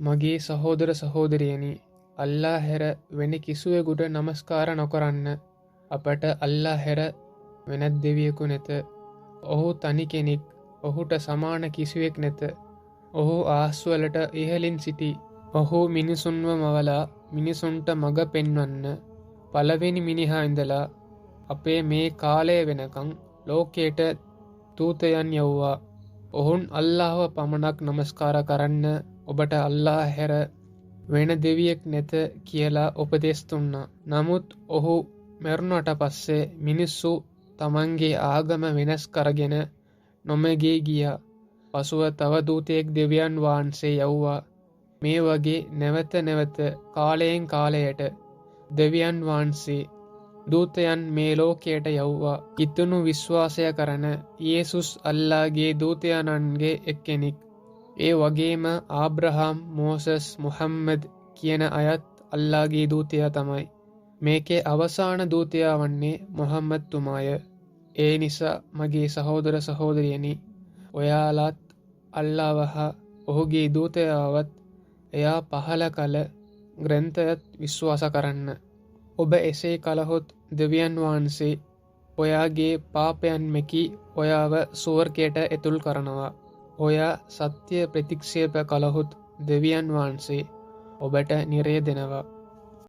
මගේ සහෝදර සහෝදරියනි, අල්ලා හැර වෙන කිසිවෙකුට නමස්කාර නොකරන්න. අපට අල්ලා හැර වෙනත් දෙවියෙකු නැත. ඔහු තනි කෙනෙක්. ඔහුට සමාන කිසිවෙක් නැත. ඔහු ආස්වලට ඉහලින් සිටි. ඔහු මිනිසුන්ව මවලා මිනිසුන්ට මඟ පෙන්වන්න පළවෙනි මිනිහා ඉඳලා අපේ මේ කාලය වෙනකං ලෝකයට දූතයන් යව්වා. ඔහුන් අල්ලාහව පමණක් නමස්කාර කරන්න, ඔබට අල්ලා හැර වෙන දෙවියෙක් නැත කියලා උපදෙස් දුන්නා. නමුත් ඔහු මැරුණට පස්සේ මිනිස්සු තමන්ගේ ආගම වෙනස් කරගෙන නොමගේ ගියා. පසුව තව දූතයෙක් දෙවියන් වහන්සේ යව්වා. මේ වගේ නැවත නැවත කාලයෙන් කාලයට දෙවියන් වහන්සේ දූතයන් මේ ලෝකයට යව්වා. ඉතුණු විශ්වාසය කරන යේසුස් අල්ලාගේ දූතයන්න්ගේ එක්කෙනෙක්. ඒ වගේම ආබ්‍රහම්, මෝසස්, මුහම්මද් කියන අයත් අල්ලාගේ දූතයා තමයි. මේකේ අවසාන දූතයා වන්නේ මොහම්මද් තුමාය. ඒ නිසා මගේ සහෝදර සහෝදරියනි, ඔයාලත් අල්ලාහ් ඔහුගේ දූතයාවත් එයා පහල කළ ග්‍රන්ථයත් විශ්වාස කරන්න. ඔබ එසේ කළහොත් දෙවියන් වහන්සේ ඔයාගේ පාපයන් මෙකි ඔයාව සුවර්ගයට ඇතුල් කරනවා. ඔයා සත්‍ය ප්‍රතික්ෂේප කළහොත් දෙවියන් වහන්සේ ඔබට නිරය දෙනවා.